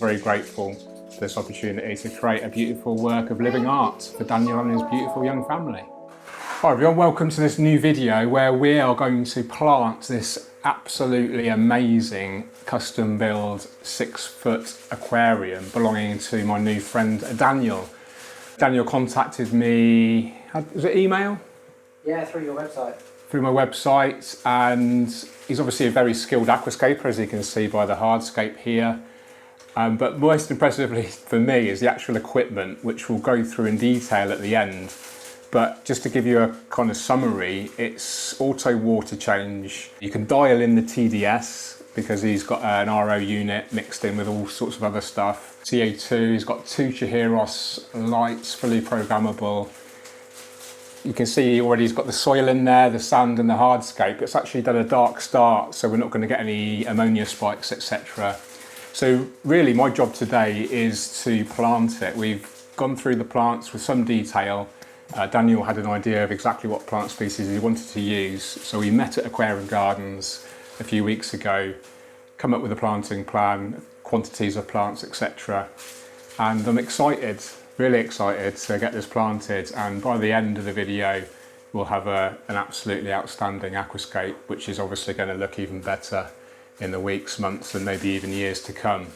very grateful for this opportunity to create a beautiful work of living art for Daniel and his beautiful young family. Hi everyone, welcome to this new video where we are going to plant this absolutely amazing custom build 6-foot aquarium belonging to my new friend Daniel. Daniel contacted me, was it email? Yeah, through your website. Through my website, and he's obviously a very skilled aquascaper, as you can see by the Hardscape here. But most impressively for me is the actual equipment, which we'll go through in detail at the end. But just to give you a kind of summary, it's auto water change. You can dial in the TDS because he's got an RO unit mixed in with all sorts of other stuff. CO2, he's got 2 Chihiros lights, fully programmable. You can see already he's got the soil in there, the sand and the hardscape. It's actually done a dark start, so we're not going to get any ammonia spikes, etc. So really my job today is to plant it. We've gone through the plants with some detail. Daniel had an idea of exactly what plant species he wanted to use. So we met at Aquarium Gardens a few weeks ago, come up with a planting plan, quantities of plants, etc. And I'm excited. Really excited to get this planted, and by the end of the video we'll have an absolutely outstanding aquascape, which is obviously going to look even better in the weeks, months and maybe even years to come.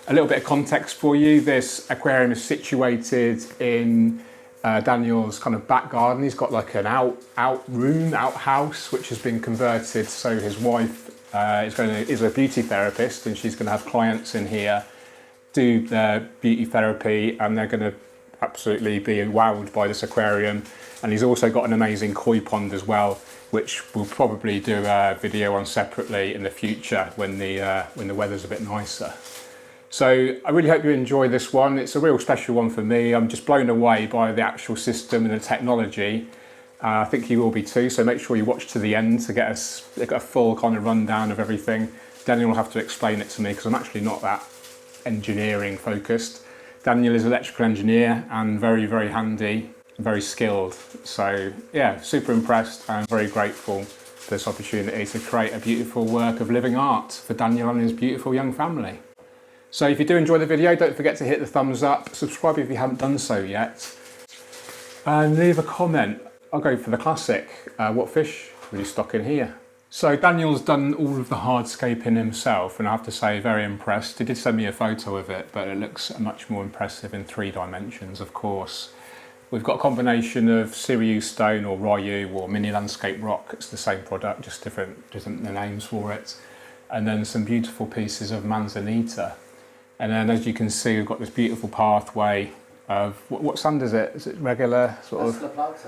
A little bit of context for you: this aquarium is situated in Daniel's kind of back garden. He's got like an outhouse which has been converted, so his wife is a beauty therapist and she's going to have clients in here do their beauty therapy, and they're going to absolutely be wowed by this aquarium. And he's also got an amazing koi pond as well, which we'll probably do a video on separately in the future when the weather's a bit nicer. So I really hope you enjoy this one. It's a real special one for me. I'm just blown away by the actual system and the technology. I think you will be too, so make sure you watch to the end to get a full kind of rundown of everything. Daniel will have to explain it to me because I'm actually not that engineering focused. Daniel is an electrical engineer and very, very handy, very skilled. So yeah, super impressed and very grateful for this opportunity to create a beautiful work of living art for Daniel and his beautiful young family. So if you do enjoy the video, don't forget to hit the thumbs up, subscribe if you haven't done so yet, and leave a comment. I'll go for the classic, what fish will you stock in here? So Daniel's done all of the hardscaping himself, and I have to say, very impressed. He did send me a photo of it, but it looks much more impressive in 3 dimensions, of course. We've got a combination of Siriu stone or Ryu or mini landscape rock. It's the same product, just different names for it. And then some beautiful pieces of manzanita. And then as you can see, we've got this beautiful pathway of, what sand is it? Is it regular sort of?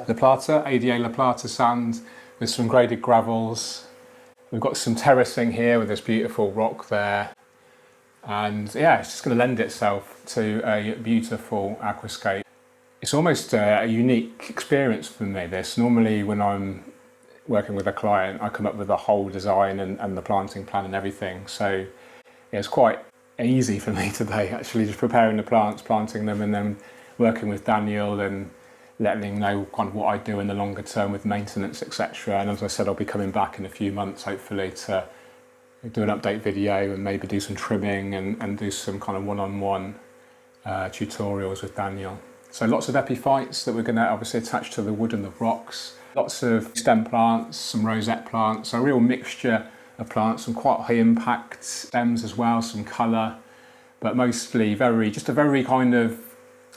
La Plata, ADA La Plata sand with some graded gravels. We've got some terracing here with this beautiful rock there. And yeah, it's just going to lend itself to a beautiful aquascape. It's almost a unique experience for me, this. Normally when I'm working with a client, I come up with the whole design and the planting plan and everything. So yeah, it's quite easy for me today, actually, just preparing the plants, planting them, and then working with Daniel and letting him know kind of what I do in the longer term with maintenance, etc. And as I said, I'll be coming back in a few months, hopefully, to do an update video and maybe do some trimming and do some kind of one-on-one tutorials with Daniel. So lots of epiphytes that we're going to obviously attach to the wood and the rocks. Lots of stem plants, some rosette plants, a real mixture of plants, some quite high impact stems as well, some colour, but mostly just a very kind of,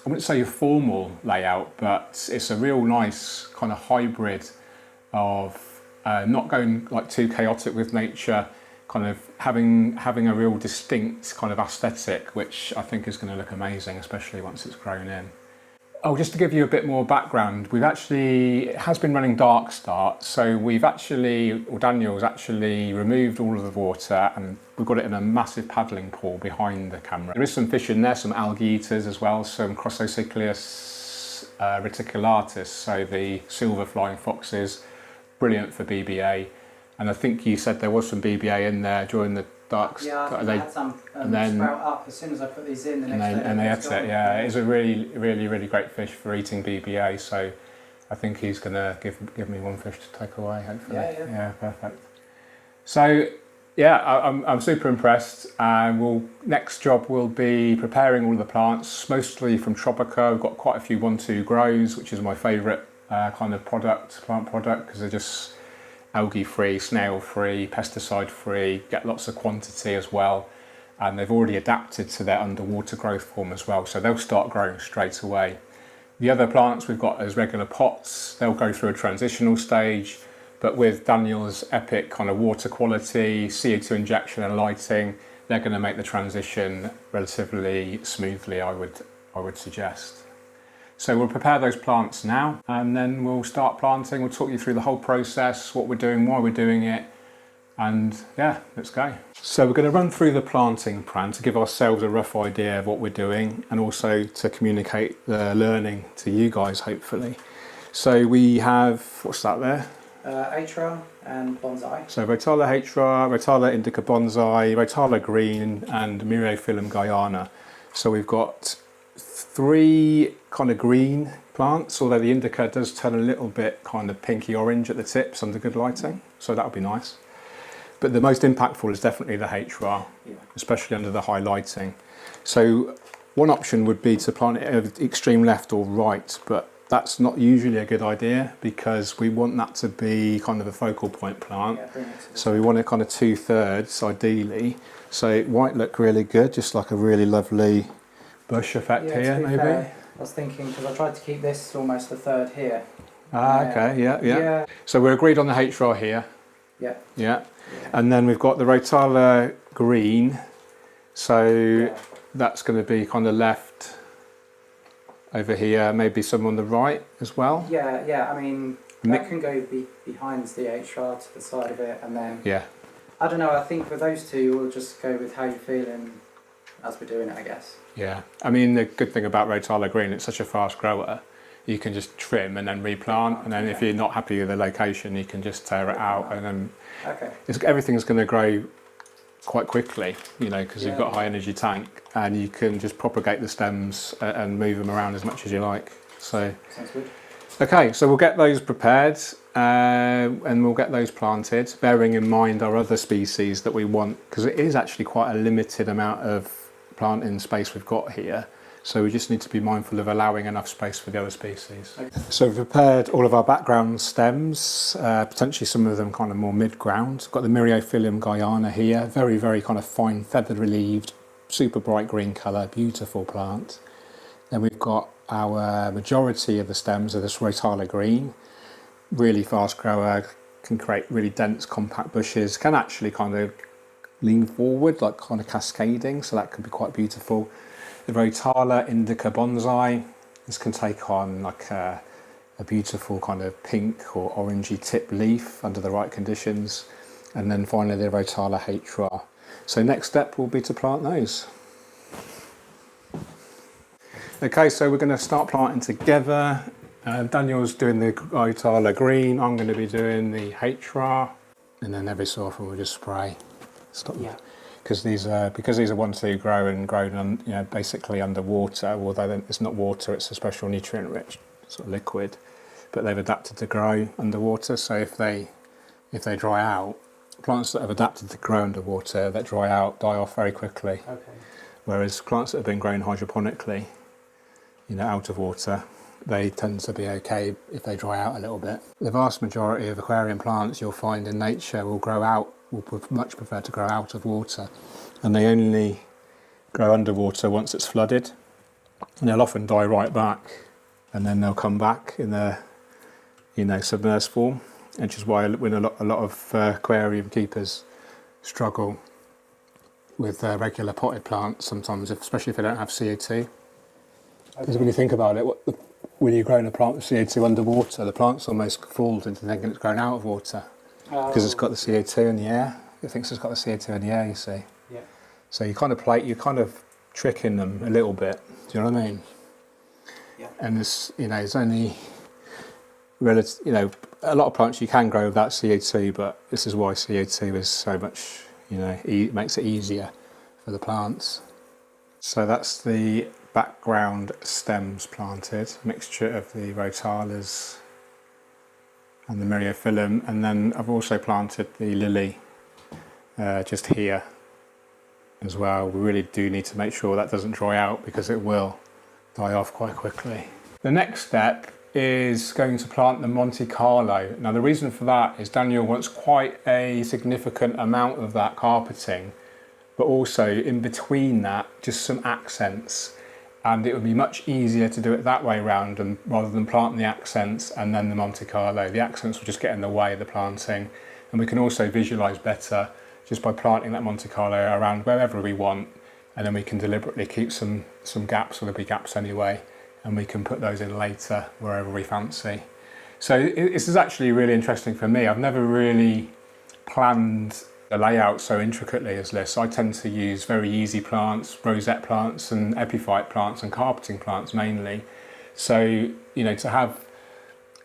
I wouldn't say a formal layout, but it's a real nice kind of hybrid of not going like too chaotic with nature, kind of having a real distinct kind of aesthetic, which I think is going to look amazing, especially once it's grown in. Oh, just to give you a bit more background, it has been running dark start, so Daniel's actually removed all of the water and we've got it in a massive paddling pool behind the camera. There is some fish in there, some algae eaters as well, some Crocoscyclius reticulatus, so the silver flying foxes, brilliant for BBA. And I think you said there was some BBA in there during the dark. Yeah, I think I had some sprout up as soon as I put these in the next day. And they ate it, yeah. It is a really great fish for eating BBA, so I think he's going to give me one fish to take away, hopefully. Yeah. Yeah, perfect. So yeah, I'm super impressed, and next job will be preparing all the plants, mostly from Tropica. We've got quite a few 1-2 grows, which is my favourite kind of plant product, because they're just algae free, snail free, pesticide free, get lots of quantity as well, and they've already adapted to their underwater growth form as well, so they'll start growing straight away. The other plants we've got as regular pots, they'll go through a transitional stage, but with Daniel's epic kind of water quality, CO2 injection and lighting, they're going to make the transition relatively smoothly, I would suggest. So we'll prepare those plants now, and then we'll start planting. We'll talk you through the whole process, what we're doing, why we're doing it, and yeah, let's go. So we're going to run through the planting plan to give ourselves a rough idea of what we're doing, and also to communicate the learning to you guys, hopefully. So we have, what's that there? Atra and Bonsai. So Rotala Hatra, Rotala Indica Bonsai, Rotala Green, and Myriophyllum Guyana. So we've got 3 kind of green plants, although the Indica does turn a little bit kind of pinky orange at the tips under good lighting, so that would be nice. But the most impactful is definitely the Hatra, especially under the high lighting. So one option would be to plant it at extreme left or right, but that's not usually a good idea, because we want that to be kind of a focal point plant. So we want it kind of 2/3 ideally. So it might look really good, just like a really lovely bush effect here, maybe. Fair, I was thinking, because I tried to keep this almost a third here. Okay, yeah. So we're agreed on the Hatra here. Yeah. And then we've got the Rotala Green. So that's going to be kind of left over here, maybe some on the right as well. Yeah. I mean, that can go behind the Hatra to the side of it, and then. Yeah. I don't know. I think with those two, we'll just go with how you're feeling as we're doing it, I guess. Yeah. I mean, the good thing about Rotala Green, it's such a fast grower. You can just trim and then replant, and then if you're not happy with the location, you can just tear it out, and then everything's going to grow quite quickly, because you've got a high energy tank, and you can just propagate the stems and move them around as much as you like. So sounds good. Okay, so we'll get those prepared, and we'll get those planted, bearing in mind our other species that we want, because it is actually quite a limited amount of planting space we've got here. So we just need to be mindful of allowing enough space for the other species. Okay. So we've prepared all of our background stems, potentially some of them kind of more mid-ground. We've got the Myriophyllum Guyana here, very, very kind of fine feathered relieved, super bright green colour, beautiful plant. Then we've got our majority of the stems are this Rotala Green, really fast grower, can create really dense compact bushes, can actually kind of lean forward, like kind of cascading, so that could be quite beautiful. The Rotala Indica Bonsai, this can take on like a beautiful kind of pink or orangey tip leaf under the right conditions. And then finally the Rotala Hatra. So next step will be to plant those. Okay, so we're going to start planting together. Daniel's doing the Rotala Green, I'm going to be doing the Hatra, and then every so often we'll just spray. Stop. Yeah. Because these are 1-2 grown basically underwater, although it's not water, it's a special nutrient-rich sort of liquid, but they've adapted to grow underwater. So if they dry out, plants that have adapted to grow underwater that dry out die off very quickly. Okay. Whereas plants that have been grown hydroponically, out of water, they tend to be okay if they dry out a little bit. The vast majority of aquarium plants you'll find in nature will much prefer to grow out of water, and they only grow underwater once it's flooded, and they'll often die right back, and then they'll come back in their submersed form, which is why when a lot of aquarium keepers struggle with regular potted plants sometimes, especially if they don't have CO2. Because when you think about it, when you're growing a plant with CO2 underwater, the plant's almost fooled into thinking it's grown out of water. Because it's got the CO2 in the air. It thinks it's got the CO2 in the air, you see. Yeah. So you're kind of tricking them a little bit. Do you know what I mean? Yeah. And it's only a lot of plants you can grow without CO2, but this is why CO2 is so much, it makes it easier for the plants. So that's the background stems planted, mixture of the Rotalas and the Myriophyllum, and then I've also planted the lily just here as well. We really do need to make sure that doesn't dry out because it will die off quite quickly. The next step is going to plant the Monte Carlo. Now the reason for that is Daniel wants quite a significant amount of that carpeting, but also in between that just some accents, and it would be much easier to do it that way round and rather than planting the accents and then the Monte Carlo. The accents will just get in the way of the planting, and we can also visualize better just by planting that Monte Carlo around wherever we want, and then we can deliberately keep some gaps, or there'll be gaps anyway, and we can put those in later wherever we fancy. So this is actually really interesting for me. I've never really planned the layout so intricately as this. I tend to use very easy plants, rosette plants and epiphyte plants and carpeting plants mainly. So, you know, to have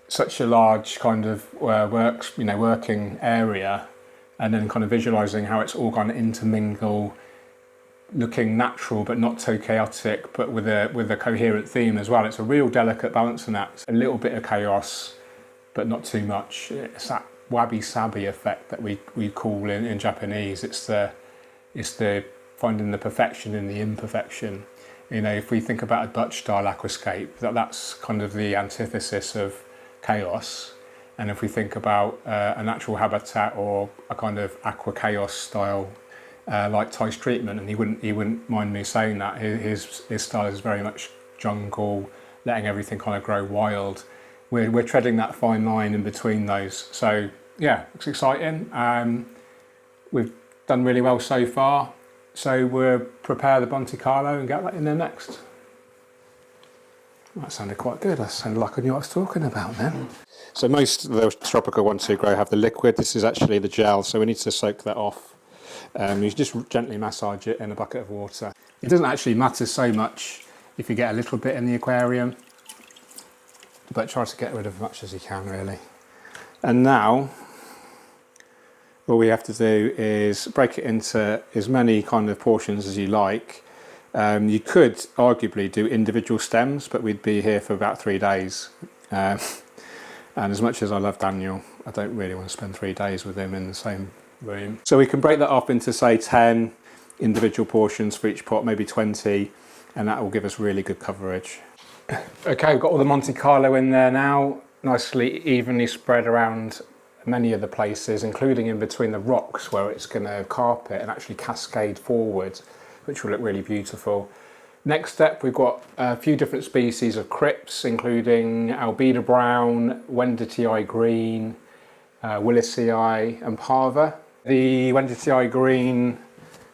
such a large kind of working area, and then kind of visualizing how it's all going to intermingle, looking natural but not too chaotic, but with a coherent theme as well. It's a real delicate balancing act. A little bit of chaos, but not too much. It's that wabi-sabi effect that we call in Japanese. It's the finding the perfection in the imperfection. You know, if we think about a Dutch style aquascape, that's kind of the antithesis of chaos. And if we think about a natural habitat or a kind of aqua chaos style, like Ty's treatment, and he wouldn't mind me saying that, his style is very much jungle, letting everything kind of grow wild. We're treading that fine line in between those. So yeah, it's exciting. We've done really well so far. So we'll prepare the Monte Carlo and get that in there next. That sounded quite good. That sounded like I knew what I was talking about then. So most of the tropical ones who grow have the liquid. This is actually the gel, so we need to soak that off. You just gently massage it in a bucket of water. It doesn't actually matter so much if you get a little bit in the aquarium, but try to get rid of as much as you can really. And now all we have to do is break it into as many kind of portions as you like. You could arguably do individual stems, but we'd be here for about 3 days. And as much as I love Daniel, I don't really want to spend 3 days with him in the same room. So we can break that up into say 10 individual portions for each pot, maybe 20, and that will give us really good coverage. Okay, we've got all the Monte Carlo in there now, nicely evenly spread around many of the places, including in between the rocks where it's going to carpet and actually cascade forward, which will look really beautiful. Next step, we've got a few different species of crypts, including albedo brown, Wenditii green, Willisii and parva. The Wenditii green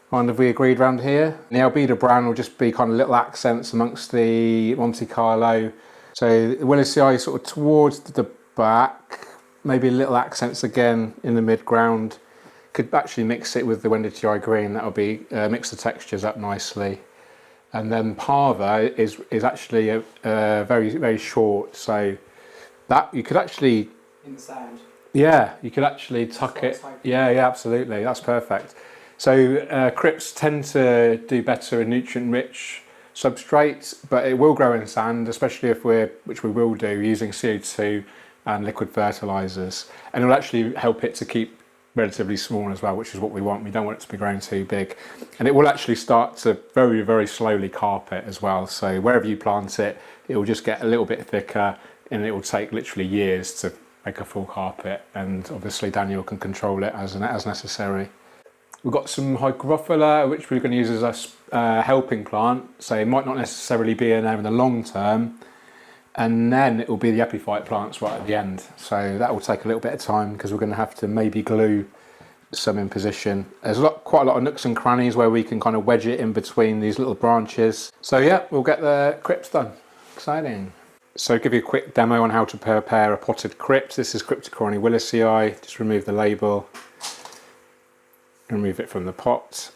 kind of we agreed around here. The albedo brown will just be kind of little accents amongst the Monte Carlo. So the Willisii sort of towards the back, maybe little accents again in the midground. Could actually mix it with the Wenditii green, that'll be mix the textures up nicely. And then parva is actually a very, very short, so that you could actually... In the sand. Yeah, you could actually tuck it. Yeah, absolutely, that's perfect. So crypts tend to do better in nutrient-rich substrates, but it will grow in sand, especially which we will do, using CO2 and liquid fertilizers. And it will actually help it to keep relatively small as well, which is what we want. We don't want it to be growing too big. And it will actually start to very, very slowly carpet as well. So wherever you plant it, it will just get a little bit thicker, and it will take literally years to make a full carpet. And obviously Daniel can control it as necessary. We've got some Hygrophila, which we're going to use as a helping plant. So it might not necessarily be in there in the long term. And then it will be the epiphyte plants right at the end. So that will take a little bit of time because we're going to have to maybe glue some in position. There's quite a lot of nooks and crannies where we can kind of wedge it in between these little branches. So yeah, we'll get the crypts done. Exciting. So I'll give you a quick demo on how to prepare a potted crypt. This is Cryptocorini Willisii. Just remove the label, remove it from the pot.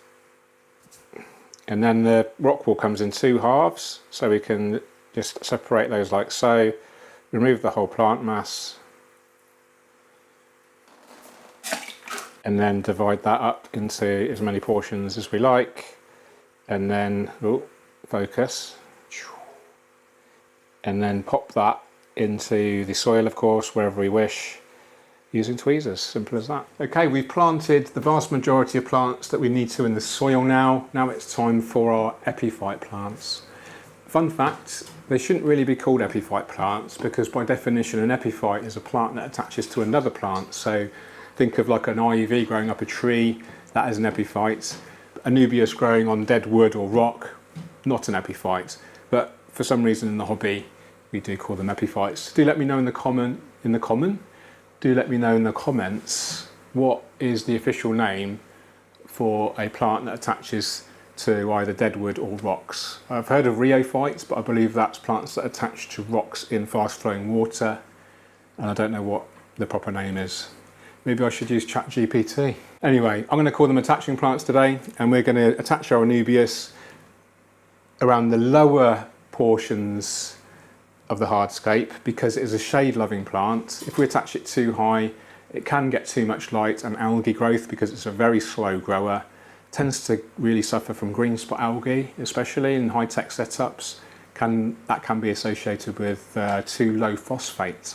And then the rock wool comes in 2 halves, so we can just separate those like so, remove the whole plant mass, and then divide that up into as many portions as we like, and then, focus, and then pop that into the soil, of course, wherever we wish. using tweezers, simple as that. Okay, we've planted the vast majority of plants that we need to in the soil now. Now it's time for our epiphyte plants. Fun fact, they shouldn't really be called epiphyte plants because by definition an epiphyte is a plant that attaches to another plant. So think of like an ivy growing up a tree, that is an epiphyte. A nubius growing on dead wood or rock, not an epiphyte. But for some reason in the hobby, we do call them epiphytes. Do let me know in the comments what is the official name for a plant that attaches to either dead wood or rocks. I've heard of rheophytes, but I believe that's plants that attach to rocks in fast flowing water, and I don't know what the proper name is. Maybe I should use ChatGPT. Anyway, I'm going to call them attaching plants today, and we're going to attach our nubius around the lower portions of the hardscape because it is a shade loving plant. If we attach it too high, it can get too much light and algae growth because it's a very slow grower. Tends to really suffer from green spot algae, especially in high-tech setups. That can be associated with too low phosphate,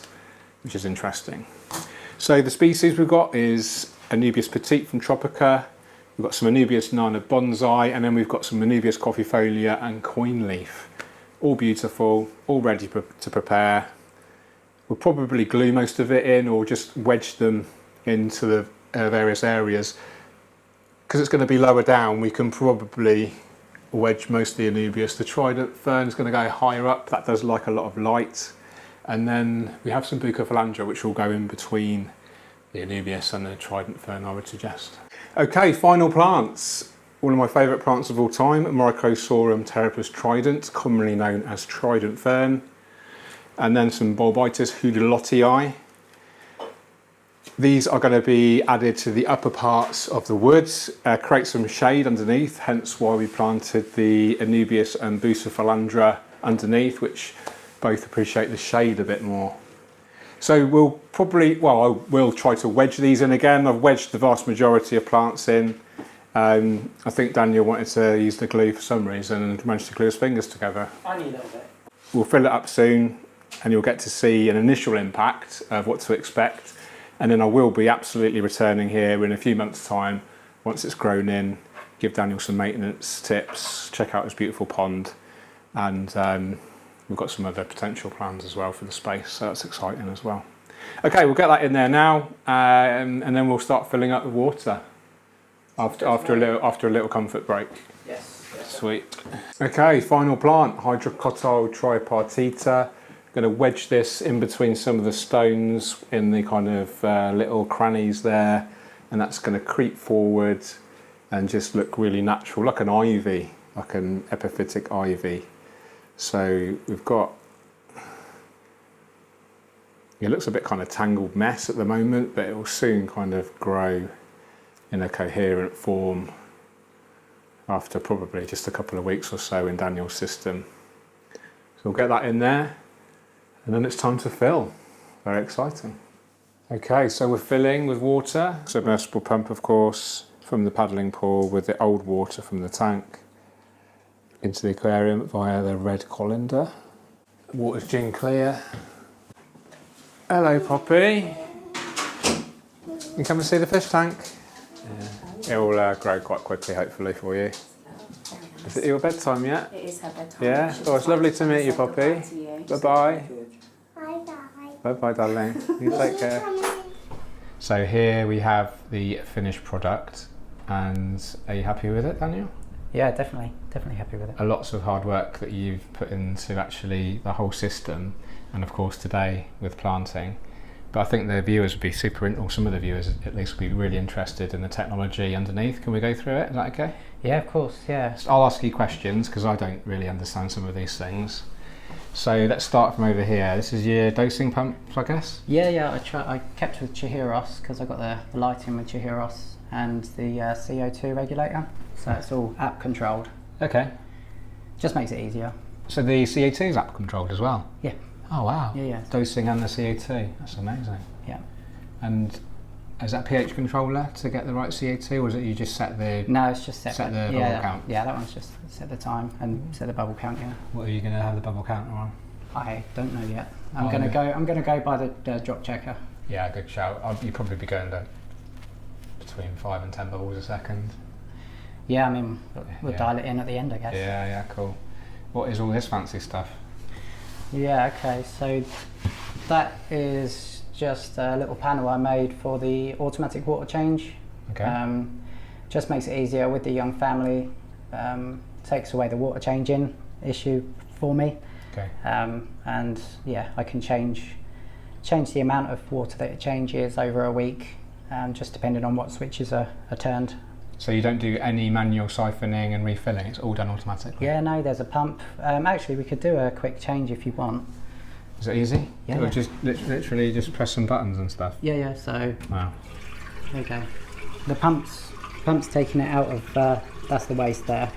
which is interesting. So the species we've got is Anubias petite from Tropica. We've got some Anubias nana bonsai, and then we've got some Anubias coffeefolia and coin leaf. All beautiful, all ready to prepare. We'll probably glue most of it in or just wedge them into the various areas. Because it's going to be lower down, we can probably wedge most of the Anubias. The trident fern is going to go higher up, that does like a lot of light. And then we have some Bucophalandra which will go in between the Anubias and the trident fern, I would suggest. Okay, final plants. One of my favourite plants of all time, Myricosaurum pteropus trident, commonly known as trident fern. And then some Bulbitis hudulotii. These are going to be added to the upper parts of the woods, create some shade underneath, hence why we planted the Anubias and Bucophalandra underneath, which both appreciate the shade a bit more. So we'll probably, I will try to wedge these in again. I've wedged the vast majority of plants in. I think Daniel wanted to use the glue for some reason and managed to glue his fingers together. I need a little bit. We'll fill it up soon and you'll get to see an initial impact of what to expect. And then I will be absolutely returning here in a few months' time, once it's grown in, give Daniel some maintenance tips, check out his beautiful pond, and we've got some other potential plans as well for the space, so that's exciting as well. Okay, we'll get that in there now, and then we'll start filling up with water after a little comfort break. Yes. Sweet. Okay, final plant, Hydrocotyl tripartita. Going to wedge this in between some of the stones in the kind of little crannies there, and that's going to creep forward and just look really natural, like an ivy, like an epiphytic ivy. So we've got, it looks a bit kind of tangled mess at the moment, but it will soon kind of grow in a coherent form after probably just a couple of weeks or so in Daniel's system. So we'll get that in there. And then it's time to fill. Very exciting. Okay, so we're filling with water. Submersible pump, of course, from the paddling pool with the old water from the tank into the aquarium via the red colander. Water's gin clear. Hello, Poppy. You come and see the fish tank? Yeah. It will grow quite quickly, hopefully, for you. Is it your bedtime yet? It is her bedtime. Yeah? Oh, it's lovely to meet you, Poppy. Bye-bye. Bye-bye. Bye-bye, darling. You take care. So here we have the finished product, and are you happy with it, Daniel? Yeah, definitely happy with it. Lots of hard work that you've put into actually the whole system, and of course today with planting. But I think the viewers would be or some of the viewers at least would be really interested in the technology underneath. Can we go through it? Is that okay? Yeah, of course, yeah. I'll ask you questions because I don't really understand some of these things. So let's start from over here. This is your dosing pump, I guess? Yeah, I kept with Chihiros because I got the lighting with Chihiros and the CO2 regulator. So it's all app controlled. Okay. Just makes it easier. So the CO2 is app controlled as well? Yeah. Oh wow. Yeah. Dosing and the CO2, that's amazing. Yeah. And is that pH controller to get the right CO2, or is it you just set the... No, it's just set the bubble count? Yeah, that one's just set the time and set the bubble count, yeah. What are you going to have the bubble counter on? I don't know yet. I'm going to go by the drop checker. Yeah, good shout. You'd probably be going to between 5 and 10 bubbles a second. Yeah, I mean, we'll Yeah. dial it in at the end, I guess. Yeah, cool. What is all this fancy stuff? Yeah, okay, so that is just a little panel I made for the automatic water change. Okay. Just makes it easier with the young family, takes away the water changing issue for me. Okay. And yeah, I can change the amount of water that it changes over a week, just depending on what switches are turned. So you don't do any manual siphoning and refilling, it's all done automatically? Yeah, no, there's a pump. Actually, we could do a quick change if you want. Is it easy? Yeah, Or yeah. just literally just press some buttons and stuff? Yeah, so Wow. there you go. The pump's taking it out of, that's the waste there,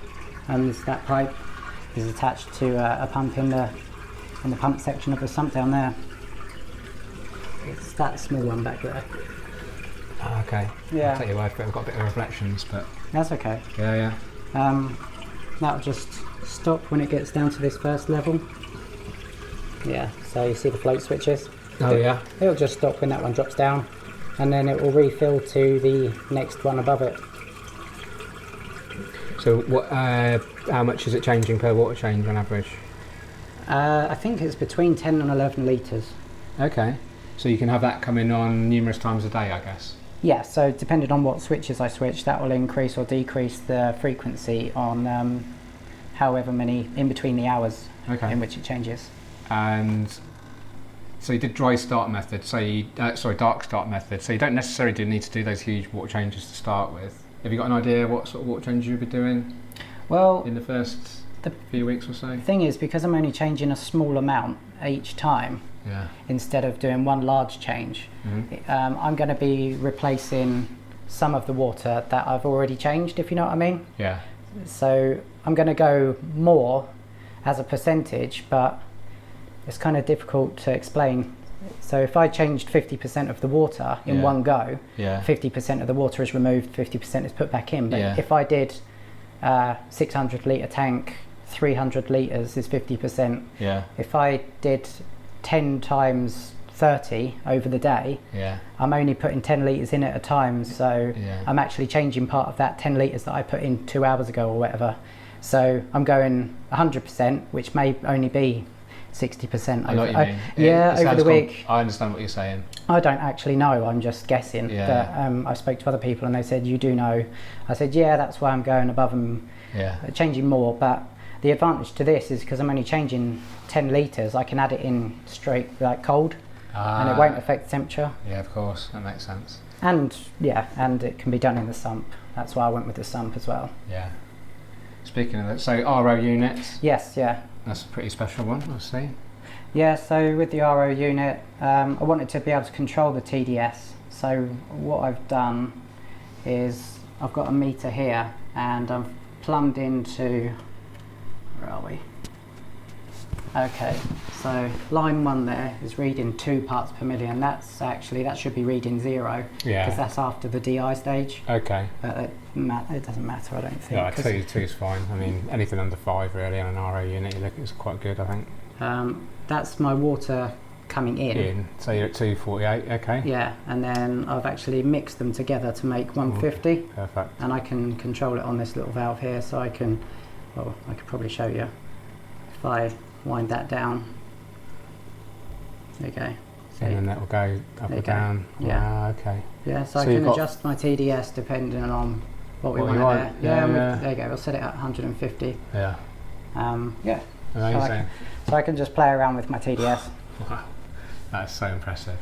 and that pipe is attached to a pump in the pump section of the sump down there. It's that small one back there. Oh, okay. Yeah. I'll take your word for it, I've got a bit of reflections, but... That's okay. Yeah. That'll just stop when it gets down to this first level. Yeah, so you see the float switches? Oh yeah. It'll just stop when that one drops down, and then it will refill to the next one above it. So what? How much is it changing per water change on average? I think it's between 10 and 11 litres. Okay. So you can have that coming on numerous times a day, I guess? Yeah, so depending on what switches I switch, that will increase or decrease the frequency on however many in between the hours in which it changes. And so you did dry start method, dark start method, so you don't necessarily need to do those huge water changes to start with. Have you got an idea what sort of water changes you'll be doing Well, in the first few weeks or so? the thing is, because I'm only changing a small amount each time, Yeah. instead of doing one large change, I'm going to be replacing some of the water that I've already changed, if you know what I mean. Yeah. So I'm going to go more as a percentage, but it's kind of difficult to explain. So if I changed 50% of the water in one go, 50% of the water is removed, 50% is put back in. But if I did 600 litre tank, 300 litres is 50%. Yeah. If I did 10 times 30 over the day, I'm only putting 10 litres in at a time, so I'm actually changing part of that 10 litres that I put in 2 hours ago or whatever. So I'm going 100%, which may only be 60% I know what you mean. Over the week. I understand what you're saying. I don't actually know, I'm just guessing. But I spoke to other people and they said, you do know. I said, yeah, that's why I'm going above and changing more. But the advantage to this is because I'm only changing 10 litres, I can add it in straight, like cold, and it won't affect the temperature. Yeah, of course, that makes sense. And it can be done in the sump. That's why I went with the sump as well. Yeah. Speaking of that, so RO units. Yes, yeah. That's a pretty special one, I'll see. Yeah, so with the RO unit, I wanted to be able to control the TDS. So what I've done is I've got a meter here and I've plumbed into, where are we? Okay, so line 1 there is reading 2 parts per million. That should be reading 0, because that's after the DI stage. Okay. But it doesn't matter, I don't think. Yeah, 2 is fine. I mean, anything under 5 really on an RO unit, you look, it's quite good, I think. That's my water coming in. So you're at 248, okay. Yeah, and then I've actually mixed them together to make 150. Perfect. And I can control it on this little valve here, so I could probably show you if I wind that down. There you go. And then that will go up or down. Yeah. Okay. Yeah, so I can adjust my TDS depending on what we want there. There you go. We'll set it at 150. Yeah. Amazing. So I can just play around with my TDS. Wow, that is so impressive,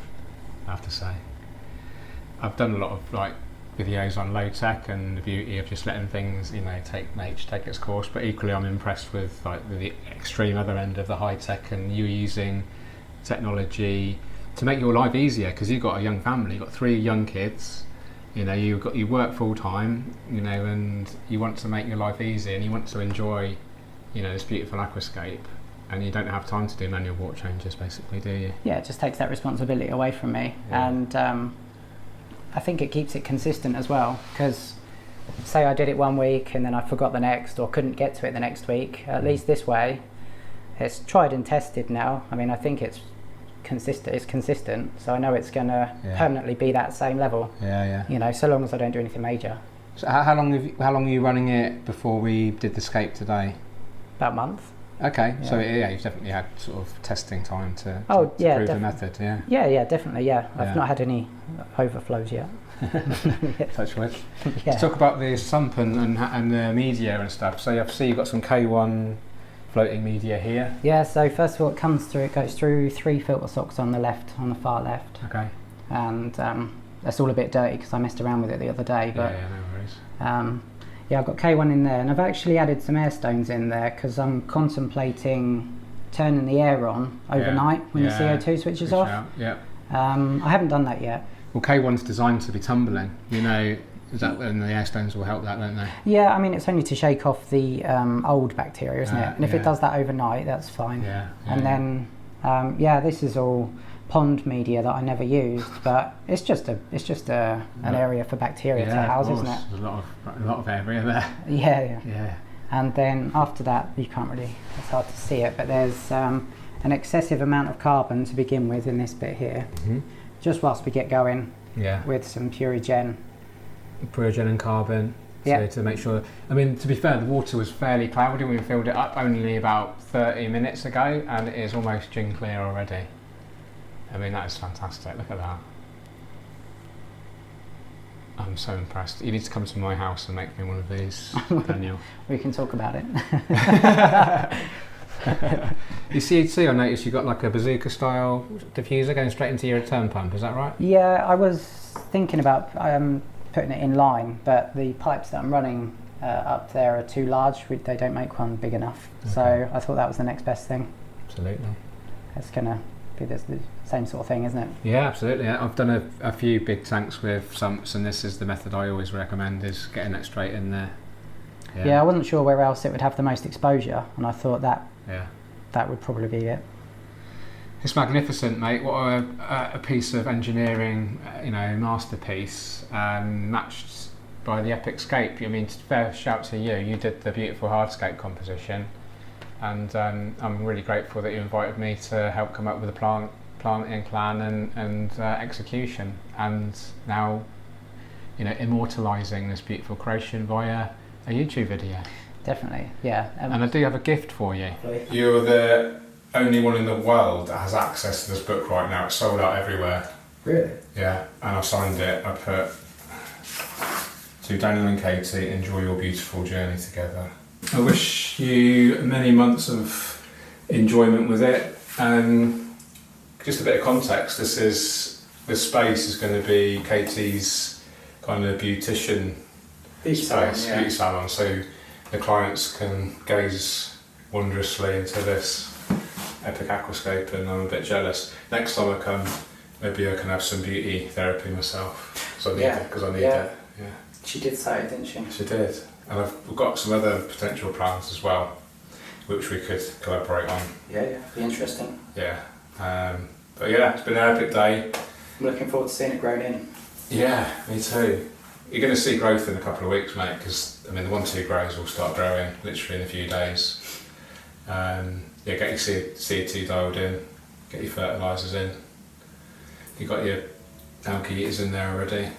I have to say. I've done a lot of videos on low tech and the beauty of just letting things, take its course, but equally I'm impressed with the extreme other end of the high tech and you using technology to make your life easier, because you've got a young family, you've got 3 young kids, you work full time, and you want to make your life easy and you want to enjoy this beautiful aquascape, and you don't have time to do manual water changes basically, do you? Yeah, it just takes that responsibility away from me. And I think it keeps it consistent as well, because say I did it one week and then I forgot the next or couldn't get to it the next week, at least this way it's tried and tested now. I mean, I think it's consistent. It's consistent, so I know it's going to Yeah. permanently be that same level. Yeah. You know, so long as I don't do anything major. So how long are you running it before we did the scape today? About a month. Okay, Yeah. so you've definitely had sort of testing time to prove the method, yeah. Yeah, definitely, yeah. I've Yeah. not had any overflows yet. Touch wood. Yeah. Let's talk about the sump and the media and stuff. So obviously you've got some K1 floating media here. Yeah, so first of all it goes through 3 filter socks on the far left. Okay. And that's all a bit dirty because I messed around with it the other day. But Yeah, no worries. yeah, I've got K1 in there, and I've actually added some air stones in there because I'm contemplating turning the air on overnight when the CO2 switches off. Yeah. I haven't done that yet. Well, K1's designed to be tumbling, you know, and the air stones will help that, don't they? Yeah, I mean, it's only to shake off the old bacteria, isn't it? And if yeah. it does that overnight, that's fine. Yeah. And then, this is all pond media that I never used, but it's just an area for bacteria to house, isn't it? There's a lot of area there. Yeah. And then after that, you can't really, it's hard to see it, but there's an excessive amount of carbon to begin with in this bit here, just whilst we get going with some Purigen. Purigen and carbon, so to make sure. I mean, to be fair, the water was fairly cloudy when we filled it up only about 30 minutes ago, and it is almost gin clear already. I mean, that is fantastic. Look at that. I'm so impressed. You need to come to my house and make me one of these, Daniel. We can talk about it. Your CO2, I noticed you got like a bazooka style diffuser going straight into your return pump, is that right? Yeah, I was thinking about putting it in line, but the pipes that I'm running up there are too large. They don't make one big enough. Okay. So I thought that was the next best thing. Absolutely. It's going to be the same sort of thing, isn't it? Yeah, absolutely. I've done a few big tanks with sumps, and this is the method I always recommend, is getting it straight in there. Yeah, I wasn't sure where else it would have the most exposure, and I thought that would probably be it. It's magnificent, mate. What a piece of engineering, masterpiece, matched by the Epiphytes. I mean, fair shout to you. You did the beautiful Hardscape composition, and I'm really grateful that you invited me to help come up with a planting plan and execution, and now, immortalising this beautiful creation via a YouTube video. Definitely, yeah. And I do have a gift for you. You're the only one in the world that has access to this book right now. It's sold out everywhere. Really? Yeah, and I signed it. I put, to Daniel and Katie, enjoy your beautiful journey together. I wish you many months of enjoyment with it. Just a bit of context, this space is going to be Katie's kind of beauty salon, so the clients can gaze wondrously into this epic aquascape, and I'm a bit jealous. Next time I come, maybe I can have some beauty therapy myself. So I need it, because I need it. Yeah. She did say, didn't she? She did. And we've got some other potential plans as well, which we could collaborate on. Yeah, be interesting. Yeah. But yeah, it's been an epic day. I'm looking forward to seeing it grown in. Yeah, me too. You're going to see growth in a couple of weeks, mate, because the 1-2 grows will start growing literally in a few days. Get your CO2 dialed in, get your fertilisers in. You've got your algae eaters in there already.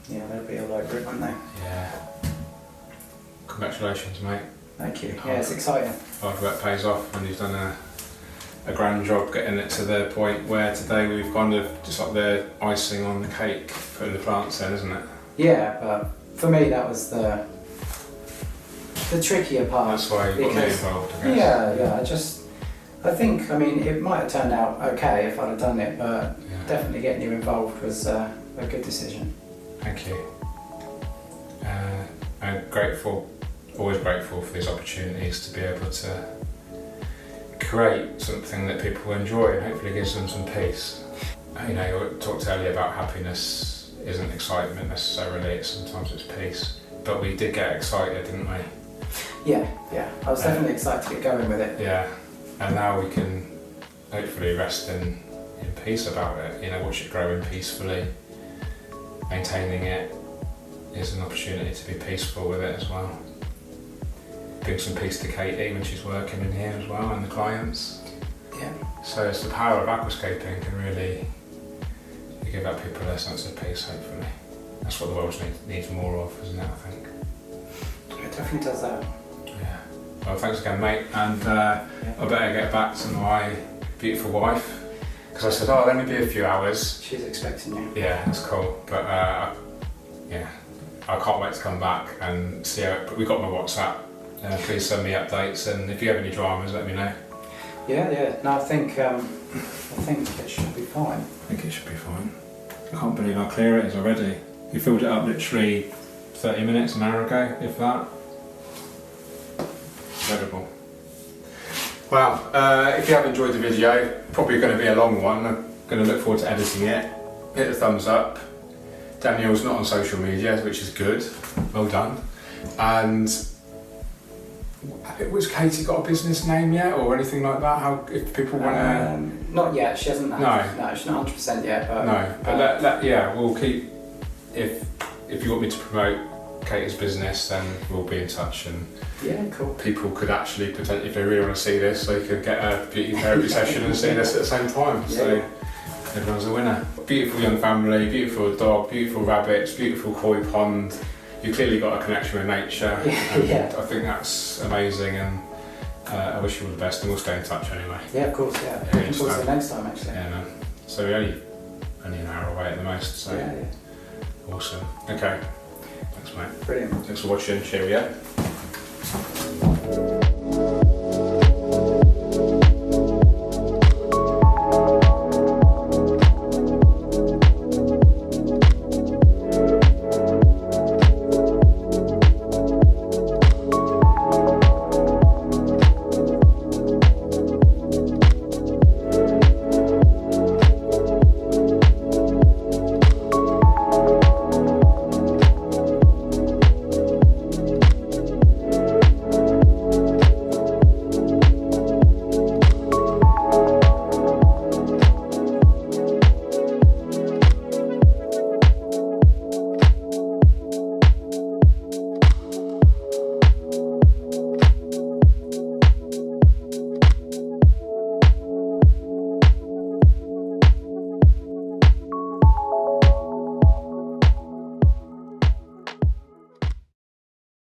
Yeah, they'll be all over it, won't they? Yeah. Congratulations, mate. Thank you. Yeah, it's exciting. Hard work pays off, and you've done a grand job getting it to the point where today we've kind of just like the icing on the cake, putting the plants in, isn't it? Yeah, but for me that was the trickier part. That's why you got me involved, I guess. Yeah, I think, it might have turned out okay if I'd have done it, but definitely getting you involved was a good decision. Thank you. I'm grateful, always grateful for these opportunities to be able to create something that people enjoy and hopefully gives them some peace. You talked earlier about happiness isn't excitement necessarily, sometimes it's peace. But we did get excited, didn't we? Yeah, I was definitely excited to get going with it. Yeah, and now we can hopefully rest in peace about it, watch it growing peacefully. Maintaining it is an opportunity to be peaceful with it as well. Bring some peace to Katie when she's working in here as well, and the clients. Yeah. So it's the power of aquascaping can really give that people a sense of peace, hopefully. That's what the world needs more of, isn't it, I think? It definitely does that. Yeah. Well, thanks again, mate. And I better get back to my beautiful wife. Because I said, oh, it'll only be a few hours. She's expecting you. Yeah, that's cool. But yeah, I can't wait to come back and see how it. But we got my WhatsApp. Please send me updates, and if you have any dramas, let me know. Yeah. No, I think it should be fine. I think it should be fine. I can't believe how clear it is already. We filled it up literally 30 minutes, an hour ago, if that. Incredible. Well, if you have enjoyed the video, probably going to be a long one. I'm going to look forward to editing it. Hit the thumbs up. Daniel's not on social media, which is good. Well done. And was Katie got a business name yet, or anything like that? How, if people want to? Not yet. She hasn't. No, she's not 100% yet. But no, but we'll keep. If you want me to promote Katie's business, then we'll be in touch, and cool. People could actually potentially, if they really want to see this, they could get a beauty therapy session and see this at the same time. So everyone's a winner. Beautiful young family, beautiful dog, beautiful rabbits, beautiful koi pond. You clearly got a connection with nature. Yeah. I think that's amazing, and I wish you all the best, and we'll stay in touch anyway. Yeah, of course. Yeah. Looking forward to the next time, actually. Yeah, man. So we're only an hour away at the most. So yeah. awesome. Okay. Thanks, mate. Brilliant. Thanks for watching. Cheerio.